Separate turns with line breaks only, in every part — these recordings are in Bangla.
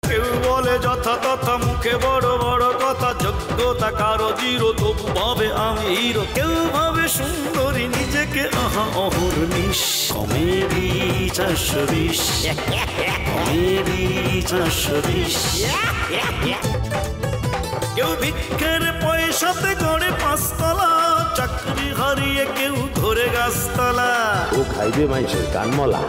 কেউ বলে যথা তথা মুখে বড় বড় কথা, যোগ্যতা কারো জিরো তবু ভাবে আমি হিরো। কেউ ভাবে সুন্দরী নিজেকে আহা অহর্নিশ। Comedy 420, comedy 420। কেউ ভিক্ষের পয়সাতে গড়ে 5 তলা, চাকরি হারিয়ে কেউ ধরে গাছতলা।
ও খাইবে মাইসের কানমলা।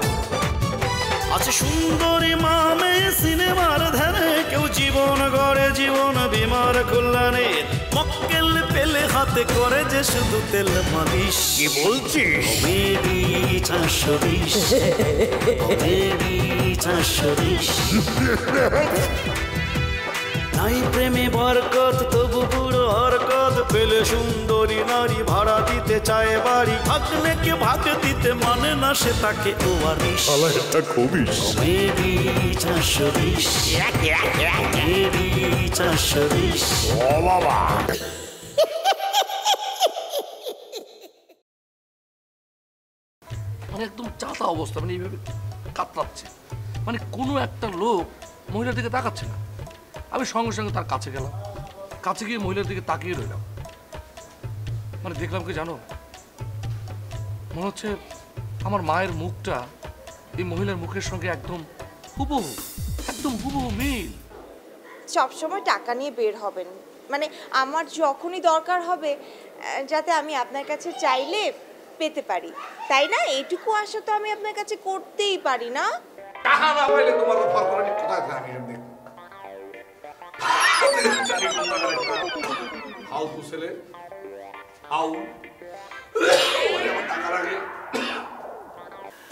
আছে সুন্দরী মামে সিনেমার ধারে, কেউ জীবন গড়ে জীবন বিমার কল্যাণে। মক্কেল পেলে হাতে করে যে শুধু তেল মালিশ। কি বলছিস? Comedy 420, comedy 420। নাই প্রেমে বরকত তবু বুড়ো হরকত, পেলে সুন্দরী নারী ভাড়া দিতে চায় বাড়ি। ভাগ্নেকে ভাগ দিতে মানে না সে তাকে ওয়ারিশ।
এটা খুবই
কমেডি 420, কমেডি 420।
ও বাবা,
মানে একদম চাতা অবস্থা, মানে এইভাবে কাতরাচ্ছে, মানে কোনো একটা লোক মহিলার দিকে তাকাচ্ছে না। আমি সঙ্গে সঙ্গে তার কাছে গেলাম, কাছে গিয়ে মহিলার দিকে তাকিয়ে রইলাম। মানে দেখলাম কি জানো, মনে হচ্ছে আমার মায়ের মুখটা এই মহিলার মুখের সঙ্গে একদম হুবহু, একদম হুবহু মিল।
সবসময় টাকা নিয়ে বের হবেন, মানে আমার যখনই দরকার হবে যাতে আমি আপনার কাছে চাইলে পেতে পারি, তাই না? এইটুকু আশা তো আমি আপনার কাছে করতেই পারি না।
টাকা না পাইলে তোমার অফার করা ঠিক কোথায় থাকে আমি দেখ। ফালতু ছেলে, আউ টাকা লাগে।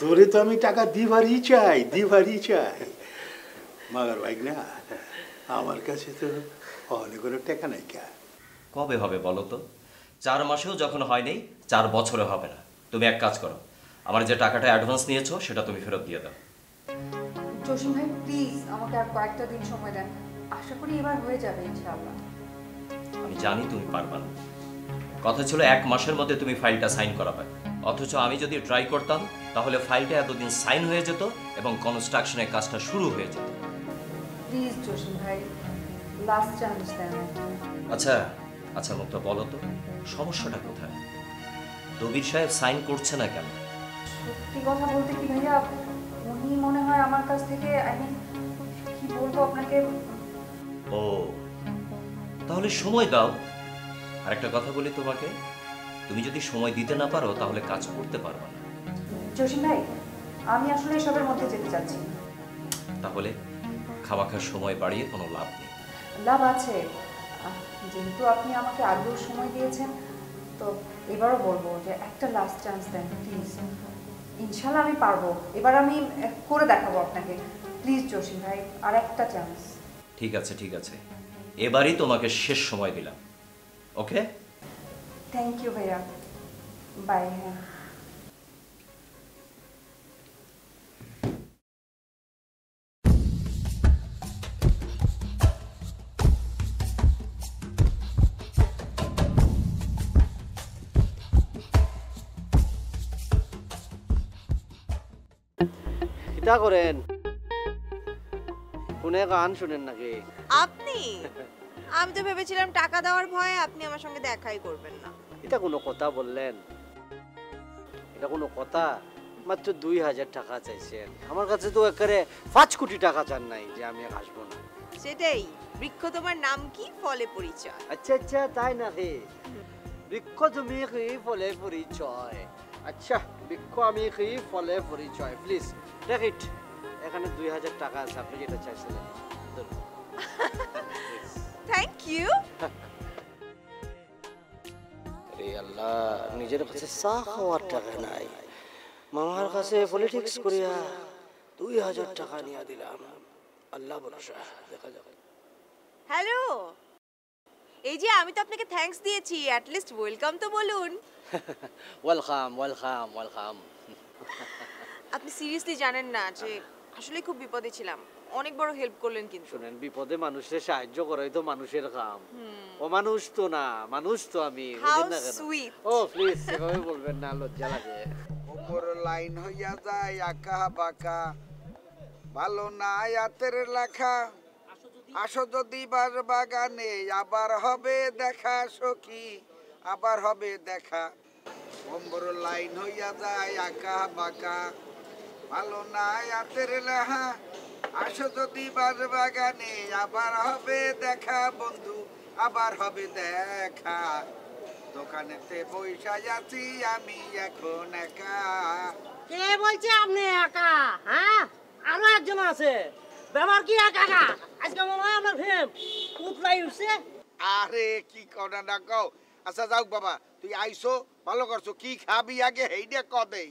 তোরে তো আমি টাকা দিবারই চাই, দিবারই চাই, মাগার ভাই না আমার কাছে তো অনেক কোনো টাকা নাই। কা
কবে হবে বলো তো? 4 মাসেও যখন হয়নি, 4 বছরে হবে না। তুমি এক কাজ করো, আমার যে টাকাটা অ্যাডভান্স নিয়েছো সেটা তুমি ফেরত দিয়ে দাও।
জসিম ভাই প্লিজ আমাকে আর কয়েকটা দিন সময় দেন, আশা করি এবার হয়ে যাবে ইনশাআল্লাহ।
আমি জানি তুমি পারবা না। কথা ছিল 1 মাসের মধ্যে তুমি ফাইলটা সাইন করাবে, অথচ আমি যদি ট্রাই করতাম তাহলে ফাইলটা এতদিন সাইন হয়ে যেত এবং কনস্ট্রাকশনের কাজটা শুরু হয়ে যেত।
প্লিজ জসিম ভাই, লাস্ট চান্স দেন।
আচ্ছা আচ্ছা মুক্তা, বলো তো সমস্যাটা কোথায়? দবির সাহেব সাইন করছে না কেন?
সত্যি কথা বলতে কি ভাইয়া, উনি মনে হয় আমার কাছ থেকে, আই মিন কি বলবো আপনাকে।
ও তাহলে সময় দাও। আর একটা কথা বলি তোমাকে, তুমি যদি সময় দিতে না পারো তাহলে কাজ করতে পারবে না।
জসিম ভাই আমি আসলে এসবের মধ্যে যেতে চাচ্ছি।
তাহলে খাওয়া সময় বাড়িয়ে কোনো লাভ নেই।
লাভ আছে, যেহেতু আপনি আমাকে আগেও সময় দিয়েছেন, তো এবারও বলবো যে একটা লাস্ট চান্স দেন প্লিজ। ইনশাল্লাহ আমি পারবো, এবার আমি করে দেখাবো আপনাকে। প্লিজ জসিম ভাই, আর একটা চান্স।
ঠিক আছে ঠিক আছে, এবারই তোমাকে শেষ সময় দিলাম। ওকে,
থ্যাংক ইউ ভাইয়া, বাই। হ্যাঁ
কিটা করেন? কোনে গান শুনেন নাকি
আপনি? আমি তো ভেবেছিলাম টাকা দেওয়ার ভয়ে আপনি আমার সঙ্গে দেখাই করবেন না।
এটা কোনো কথা বললেন? এটা কোনো কথা? মাত্র 2000 টাকা চাইছেন, আমার কাছে তো একেবারে 5 কোটি টাকা চান নাই যে আমি আসবো না।
সেটাই, বৃক্ষ তোমার নাম কি, ফলে পরিচয়।
আচ্ছা আচ্ছা তাই নাকি? বৃক্ষ তুমি কি, ফলে পরিচয়। আচ্ছা বৃক্ষ আমি কি, ফলে পরিচয়। প্লিজ টেক ইট, এখানে 2000 টাকা আছে, আপনি যেটা চাইছিলেন।
Thank you.
আরে আল্লাহ, নিজের কাছে চা খাওয়ার টাকা নাই, মামার কাছে পলিটিক্স করিয়া 2000 টাকা নিয়ে দিলাম। আল্লাহ ভরসা, দেখা যাবে।
হ্যালো, এই যে আমি তো আপনাকে থ্যাঙ্কস দিয়েছি, অ্যাট লিস্ট ওয়েলকাম তো বলুন।
Welcome welcome welcome.
আপনি সিরিয়াসলি জানেন না যে আসলে খুব বিপদে ছিলাম, অনেক বড় হেল্প করলেন। কিন্তু
শুনেন, বিপদে মানুষের সাহায্য করাই তো মানুষের কাম। ও মানুষ তো না, মানুষ তো আমি। ও প্লিজ এভাবে বলবেন না, লজ্জা লাগে।
ওপর লাইন হইয়া যায় আঁকা বাঁকা, ভালো না আয়াতের লেখা,
আসো যদি বাগানে আবার হবে দেখা সখী, আবার হবে দেখা। নম্বর লাইন হইয়া যায় আঁকা বাঁকা, ভালো না হাতের লেখা। আসো যদি বাগানে আবার হবে দেখা বন্ধু, আবার হবে দেখা। দোকানেতে বইসা যাচ্ছি আমি এখন একা।
কে বলছে আপনি একা? হ্যাঁ, আরো একজন আছে। ব্যাপার কি একা? আজকে মনে হয় আমার ফেম পুতলাই উঠছে।
আরে কি কনা না কও। আচ্ছা যাও বাবা, তুই আইসো, ভালো করছো। কি খাবি আগে হেইডা ক দেই।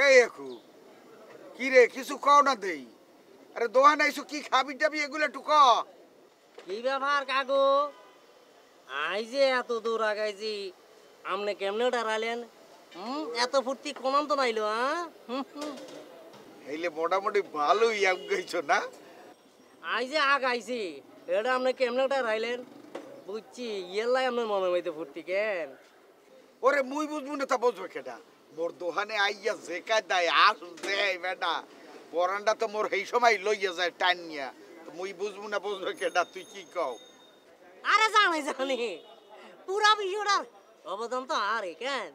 এই একু কি রে, কিছু কও না দেই। আরে দোহান আইসো, কি খাবি টাবি এগুলো একটু ক।
কি ব্যাপার কাকু? আই যে এত দূর আগাইছি, আপনি কেমনে দাঁড়ালেন? এত ফুর্তি কোন তো নাইলো?
এইলে মোটামুটি ভালোই আগাইছো না।
আই যে আগাইছি, এটা আপনি কেমনে দাঁড়াইলেন? বুঝছি, ইয়েলাই আপনার মনের মধ্যে ফুর্তি কেন?
ওরে মুই বুঝবো না, তা বুঝবে কেটা? মোর দোহানে আইয়া যে কায়দায় আস দেয় বেটা, পরানটা তো মোর এই সময় লইয়া যায় টানিয়া। মুই বুঝবো না, বুঝবে কেটা? তুই কি কও?
আরে জানি পুরা বিষয়টার অবদান তো আরে কেন?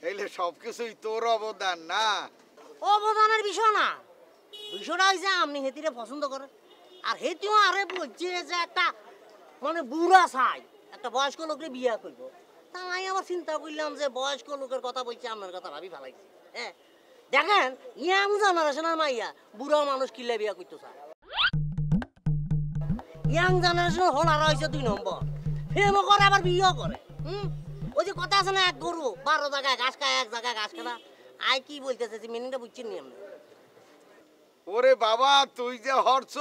এইলে সবকিছুই তোর অবদান না।
অবদানের বিষয় না, বিষয়টা হয়েছে আপনি হেতিরে পছন্দ করেন, আর হেতিও আরে বলছে যে একটা মানে বুড়া চাই, একটা বয়স্ক লোককে বিয়ে করবো। তাই আবার চিন্তা করলাম যে বয়স্ক লোকের কথা বলছে, আপনার কথা ভাবি ফেলাইছি। হ্যাঁ দেখেন, ইয়াং জেনারেশনের মাইয়া বুড়া মানুষ কিলে বিয়ে করতে চায়। ইয়াং জেনারেশন হল আর হয়েছে 2 নম্বর, ফেমও করে আবার বিয়েও করে। ওই যে কথা আছে না, এক গরু 12 জায়গায় ঘাস খায়, 1 জায়গায় ঘাস খায়। আই কি বলতেছে যে মিনিংটা বুঝছেন নি আপনি?
ওরে বাবা, তুই যে হরছ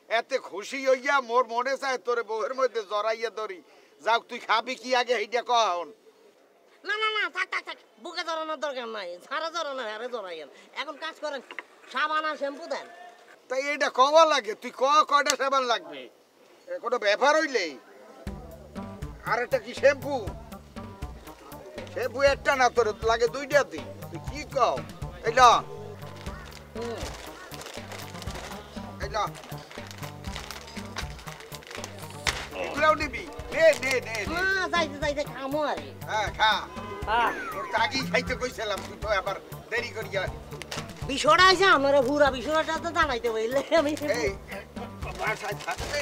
এতে খুশি হইয়া মোর মনে চায় তোরে বউয়ের মধ্যে জড়াইয়া ধরি। যাও, তুই খাবি কি আগে এইটা কন।
না না না, থাক, বুকে জড়ানোর দরকার নাই। ঝাড়ে জড়ানো হারে জড়াইয়েন। এখন কাজ করেন, সাবান আর শ্যাম্পু দেন।
তাই এটা কবা লাগে? তুই কয়টা সাবান লাগবে? কোনো ব্যাপার হইলে? আর একটা কি শ্যাম্পু? শ্যাম্পু একটা না, তোর লাগে 2টা দি। তুই কি কও? এইলা এইলা এগুলাও নিবি? নে।
যাইতে খামো আরে।
হ্যাঁ খা। তোর আগেই খাইতে কইছিলাম, তুই তো আবার দেরি করিয়া।
বিষয়টা আছে আপনারা পুরা বিষয়টা তো জানাইতে বললে আমি।
এই বাসায় থাকবে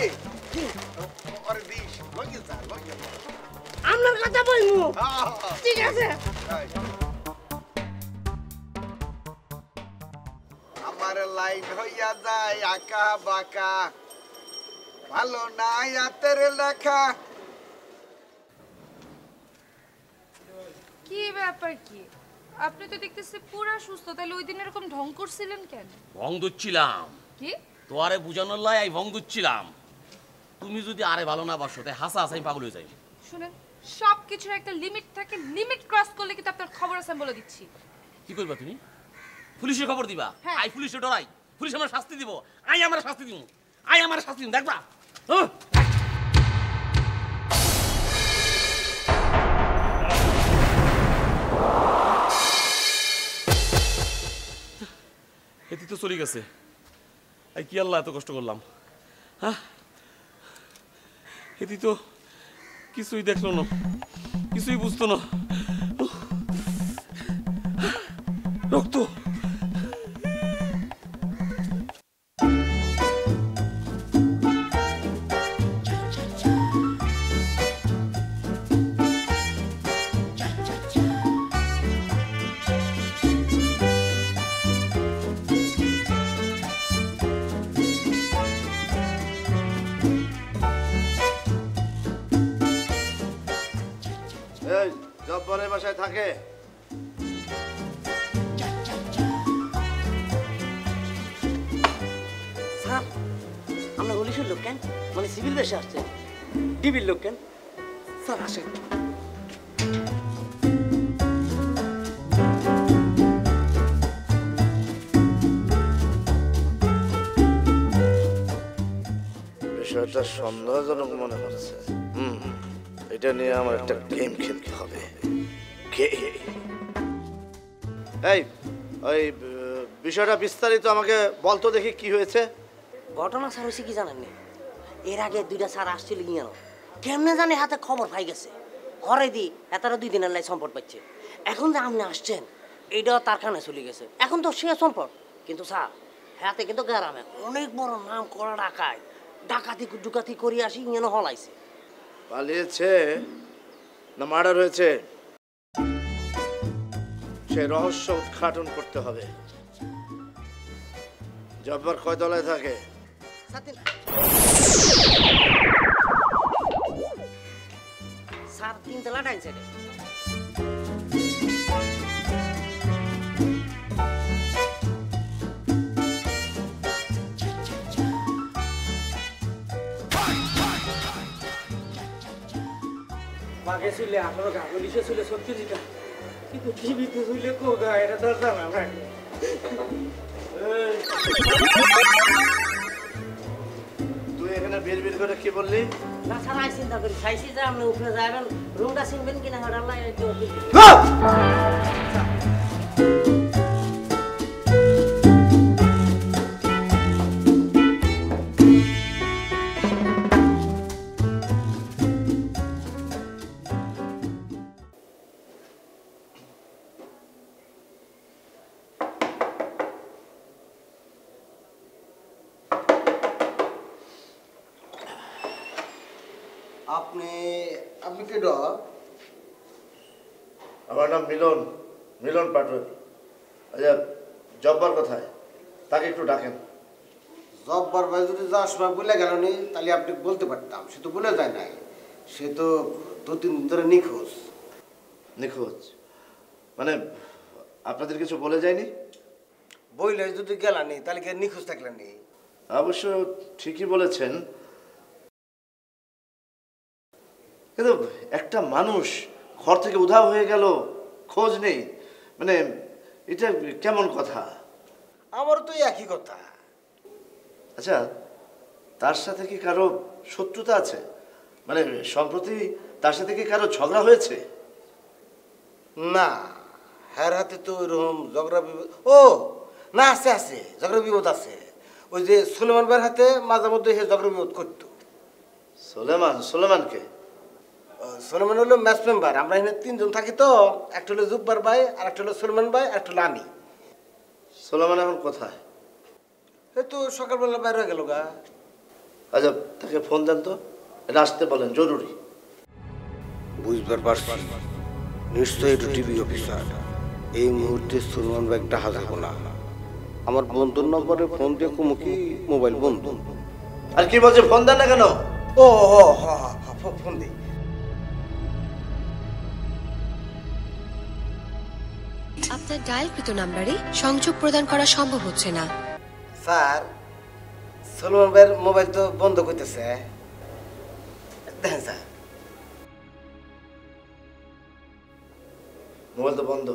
ওরে দিস, লইয়া যা।
আপনার কথা বলবো? ঠিক আছে।
আমার লাইন হইয়া যায় আঁকা বাঁকা, ভালো না হাতের লেখা।
কি ব্যাপার কি? আপনি তো দেখতেছি পুরা সুস্থ, তাহলে ওই দিন এরকম ঢং করছিলেন কেন?
ভং দুচ্ছিলাম।
কি?
তোয়ারে বুঝানোর লাই আমি ভং দুচ্ছিলাম। তুমি যদি আরে ভালো না বাসো, তাই হাসা হাসাই পাগল হয়ে যাই।
শুনেন, সব কিছুর একটা লিমিট থাকে, লিমিট ক্রস করলে কিন্তু আপনার খবর আছে আমি বলে দিচ্ছি।
কি করবা তুমি? পুলিশের খবর দিবা?
হ্যাঁ।
আই পুলিশে ডরাই, পুলিশ আমার শাস্তি দিব। আই আমার শাস্তি দিব, দেখবা? এটি তো চলে গেছে। এই কি আল্লাহ এত কষ্ট করলাম। হ্যাঁ, এটি তো কিছুই দেখলো না, কিছুই বুঝতো না। রক্ত।
এই জব্বরের বাসায় থাকে।
স্যার, আমরা পুলিশের লোক কেন? মানে সিভিল বেশে আসছে, ডিবির লোক কেন? স্যার আসেন।
বিষয়টা সন্দেহজনক মনে হচ্ছে। এটা নিয়ে আমার একটা গেম খেলতে হবে। এই ওই বিষয়টা বিস্তারিত আমাকে বলতো দেখি কি হয়েছে।
ঘটনা স্যার হয়েছে কি জানেননি, এর আগে 2টা স্যার আসছিল ইয়ানো, কেমনে জানে হাতে খবর পাই গেছে, ঘরে দি এতারা 2 দিনের লাই সম্পদ পাচ্ছে। এখন যে আপনি আসছেন এইটাও তার কানে চলে গেছে, এখন তো সে সম্পদ। কিন্তু স্যার হাতে কিন্তু গ্রামে অনেক বড় নাম করা ডাকাতি করে আসি ইয়ানো হলাইছে।
পালিয়েছে না মার্ডার হয়েছে সেই রহস্য উদ্ঘাটন করতে হবে। জব্বার কয় তলায় থাকে?
স্যার 3 তলা ডাইন সাইডে।
বাঘে শুলে 18 গা, পুলিশে শুলে 36 গা, কিন্তু টিভিতে শুলে কোগা, এটা তো জানা নাই।
তুই এখানে বের করে কি বললি?
না স্যার, আমি চিন্তা করি চাইছি যে আপনি উপরে যাবেন, রুমটা চিনবেন কিনা হঠাৎ লাগে।
আপনি কে?
আমার নাম মিলন পাটোয়ারি। আচ্ছা, জব্বার কোথায়? তাকে একটু ডাকেন।
জব্বার ভাই যদি যাওয়ার সময় বলে গেল নি তাহলে আপনি বলতে পারতাম, সে তো বলে যায় নাই, সে তো 2-3 দিন ধরে নিখোঁজ।
মানে আপনাদের কিছু বলে যায়নি?
বইলে যদি গেলানি তাহলে কি নিখোঁজ থাকলেনি?
অবশ্য ঠিকই বলেছেন, কিন্তু একটা মানুষ ঘর থেকে উধাও হয়ে গেল, খোঁজ নেই, মানে এটা কেমন কথা?
আমার তো একই কথা।
আচ্ছা, তার সাথে কি কারো শত্রুতা আছে? মানে সম্প্রতি তার সাথে কি কারো ঝগড়া হয়েছে?
না, হ্যার হাতে তো ওইরকম ঝগড়া বিপদ। ও না, আছে ঝগড়া বিপদ আছে। ওই যে সুলেমান ভাইয়ের হাতে মাঝে মধ্যে সে ঝগড়া বিপদ করতো।
সুলেমানকে?
সুলেমান হলো ম্যাচ মেম্বার। আমরা এখানে 3 জন থাকি তো, একটা হলো জুব্বার ভাই, আর একটা হলো সুলেমান ভাই, আর একটা হলো আমি।
সুলেমান এখন কোথায়?
এই তো সকালবেলা বাইরে গেল গা।
আচ্ছা, তাকে ফোন দেন তো, এটা আসতে বলেন, জরুরি।
বুঝবার পারছি, নিশ্চয়ই একটু টিভি অফিসার। এই মুহূর্তে সুলেমান ভাই একটা হাজার না। আমার বন্ধুর নম্বরে ফোন দিয়ে কুমুকি মোবাইল বন্ধ।
আর কি বলছে, ফোন দেন না কেন?
ও ফোন দিই।
আপনার ডায়ালকৃত নাম্বারে সংযোগ প্রদান করা সম্ভব হচ্ছে না।
স্যার, সুলেমান ভাইয়ের মোবাইল তো বন্ধ করতেছে। দেখেন স্যার,
মোবাইল তো বন্ধ।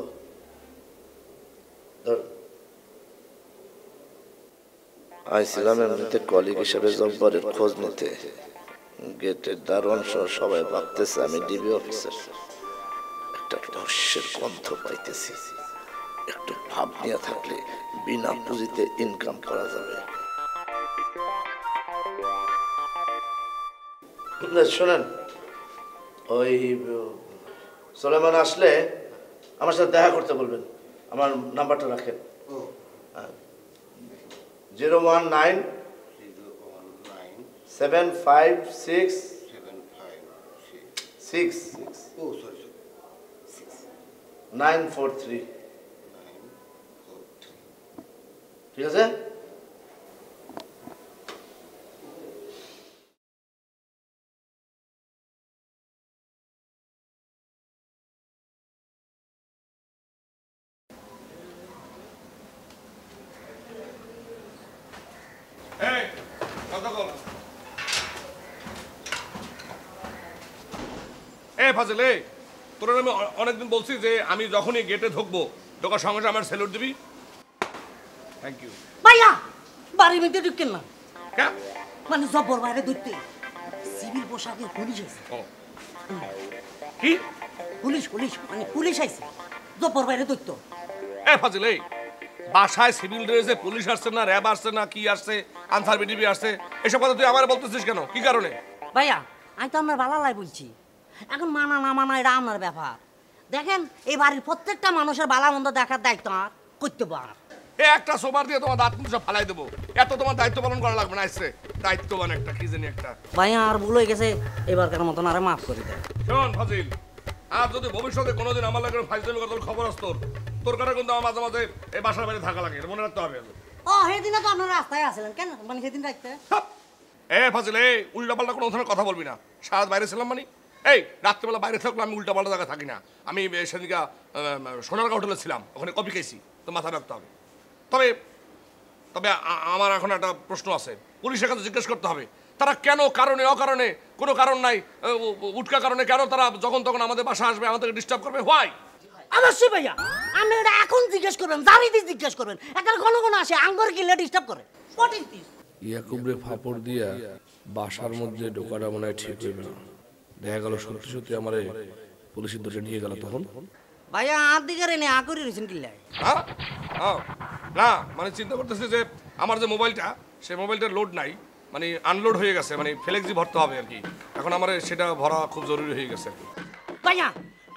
আইছিলাম এমনিতে কলিগ হিসেবে জব্বারের খোঁজ নিতে। গেটের দারোয়ান সহ সবাই ভাবতেছে আমি ডিবি অফিসার। একটা রহস্যের গন্ধ পাইতেছি। একটু ভাব নিয়ে থাকলে বিনা পুঁজিতে ইনকাম করা যাবে। শোনেন, ওই সুলেমান আসলে আমার সাথে দেখা করতে বলবেন। আমার নাম্বারটা রাখেন। 019 756 943। ঠিক আছে?
ফাজিল, তোর আমি অনেকদিন বলছি যে আমি যখনই গেটে ঢুকবো ঢোকার সঙ্গে সঙ্গে আমার স্যালুট দিবি। Thank you.
ভাইয়া বাড়ির মধ্যে ঢুকেন না,
কেন?
মানে জব্বর বাইরে ধরতে সিভিল পোশাকে পুলিশ আছে।
কি
পুলিশ পুলিশ মানে পুলিশ আইছে জব্বর বাইরে দৈত্য।
এ ফাজিল, এই বাসায় সিভিল ড্রেসে পুলিশ আসছে না, র্যাব আসছে না, কি আসছে, আনসার বিডিবি আসছে, এসব কথা তুই আমার বলতেছিস কেন? কি কারণে?
ভাইয়া আমি তো আপনার বালালাই বলছি, এখন মানা না মানা এটা আপনার ব্যাপার। দেখেন এই বাড়ির প্রত্যেকটা মানুষের বালা মন্দ দেখার দায়িত্ব আর করতে পার।
এ একটা সোবার দিয়ে তোমার দাঁত সব ফালাই দেবো, এত তোমার দায়িত্ব পালন করা লাগবে না। আসছে দায়িত্ববান একটা, কি জানি একটা।
ভাইয়া আর ভুল হয়ে গেছে, এবারকার মতন আরে মাফ করে দেয়।
শোন ফাজিল, আর যদি ভবিষ্যতে কোনোদিন আমার লাগে ফাইজল কথা খবর আসতো, তোর কারণে কিন্তু আমার মাঝে মাঝে এই বাসার বাইরে থাকা লাগে, মনে রাখতে হবে।
ও সেদিনে তো আপনার রাস্তায় আসলেন কেন, মানে সেদিন রাখতে।
এ ফাজিল, এই উল্টাপাল্টা কোনো ধরনের কথা বলবি না। সারা বাইরে ছিলাম মানে এই রাত্রেবেলা বাইরে থাকলে আমি উল্টাপাল্টা জায়গায় থাকি না। আমি সেদিনকে সোনারগাঁ হোটেলে ছিলাম, ওখানে কফি খাইছি, তো মাথা রাখতে হবে। তবে তবে আমার এখন একটা প্রশ্ন আছে, পুলিশের কাছে জিজ্ঞেস করতে হবে তারা কেন কারণে অকারণে, কোনো কারণ নাই উটকা কারণে কেন তারা যখন তখন আমাদের বাসা আসবে, আমাদেরকে ডিস্টার্ব করবে। হোয়াই?
অবশ্যই ভাইয়া, আপনি এটা এখন জিজ্ঞেস করবেন, জানি দিয়ে জিজ্ঞেস করবেন। একটা ঘন ঘন আসে আঙ্গর কিলে ডিস্টার্ব করে। What is this?
ইয়াকুবরে ফাপড় দিয়া বাসার মধ্যে ঢোকাটা মনে হয় ঠিক হইবে না। দেখা গেল সত্যি সত্যি আমারে পুলিশের ধরে নিয়ে গেল তখন।
ভাইয়া আর দিকে রে আ করে রয়েছেন কিল্লাই।
না মানে চিন্তা করতেছি যে আমার যে মোবাইলটা, সেই মোবাইলটার লোড নাই, মানে আনলোড হয়ে গেছে, মানে ফ্লেক্সি ভরতে হবে আর কি। এখন আমার সেটা ভরা খুব জরুরি হয়ে গেছে।
ভাইয়া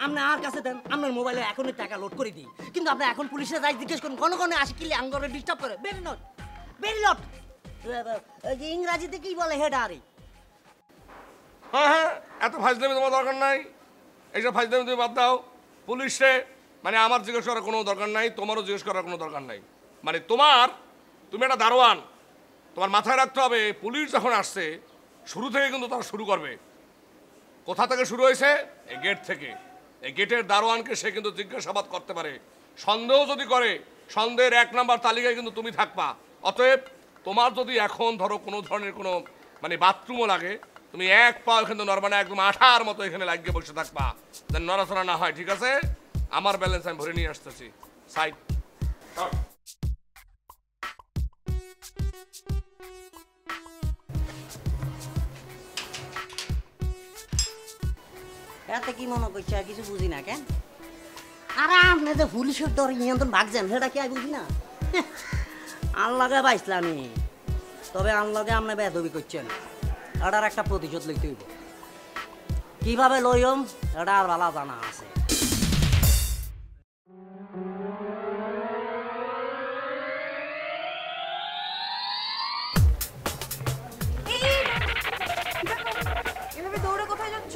আপনি আর কাছে দেন, আপনার মোবাইলে এখনই টাকা লোড করে দিই, কিন্তু আপনি এখন পুলিশে যাই জিজ্ঞেস করুন কোন কোন আসে কিলে আঙ্গরে ডিস্টার্ব করে। Very not, very not. ইংরাজিতে কি বলে হেডারি?
হ্যাঁ হ্যাঁ, এত ফাইজলামি তোমার দরকার নাই, এইসব ফাইজলামি তুমি বাদ দাও। পুলিশে মানে আমার জিজ্ঞেস করার কোনো দরকার নাই, তোমারও জিজ্ঞেস করার কোনো দরকার নাই। মানে তুমি একটা দারোয়ান, তোমার মাথায় রাখতে হবে পুলিশ যখন আসছে শুরু থেকে কিন্তু তারা শুরু করবে। কোথা থেকে শুরু হয়েছে? এই গেট থেকে। এই গেটের দারোয়ানকে সে কিন্তু জিজ্ঞাসাবাদ করতে পারে। সন্দেহ যদি করে, সন্দেহের 1 নাম্বার তালিকায় কিন্তু তুমি থাকবা। অতএব তোমার যদি এখন ধরো কোনো ধরনের কোনো মানে বাথরুমও লাগে, তুমি এক পা এখানে নড়বা না, একদম আঠার মতো এখানে লাগিয়ে বসে থাকবা, যেন নড়াচড়া না হয়। ঠিক আছে? আমার ব্যালেন্স আমি ভরে নিয়ে আসতেছি। সাইড।
এতে কি মনে করছে কিছু বুঝি না কেন? আরে আপনি যে পুলিশের ডর নিয়ন্ত্রণ ভাগছেন সেটা কি আমি বুঝি না? আল্লাহকে পাইছিলামি, তবে আল্লাহকে আপনি বেদবি করছেন, এটার একটা প্রতিশোধ লইতে হইব। কিভাবে লইম এটা আর ভালো জানা আছে।
এভাবে দৌড়ে কোথায় যাচ্ছ?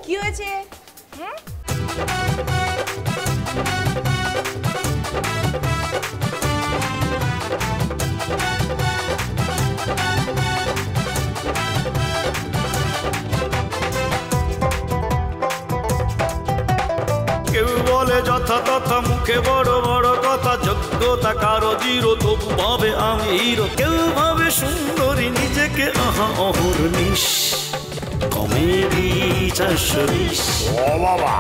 কি হয়েছে?
কেউ বলে যথা তথা মুখে বড় বড় কথা, যোগ্যতা কারো জিরো, তবু ভাবে আমি হিরো। কেউ ভাবে সুন্দরী নিজেকে, আহা অহর্নিশ। কমেডি 420।
ও বাবা।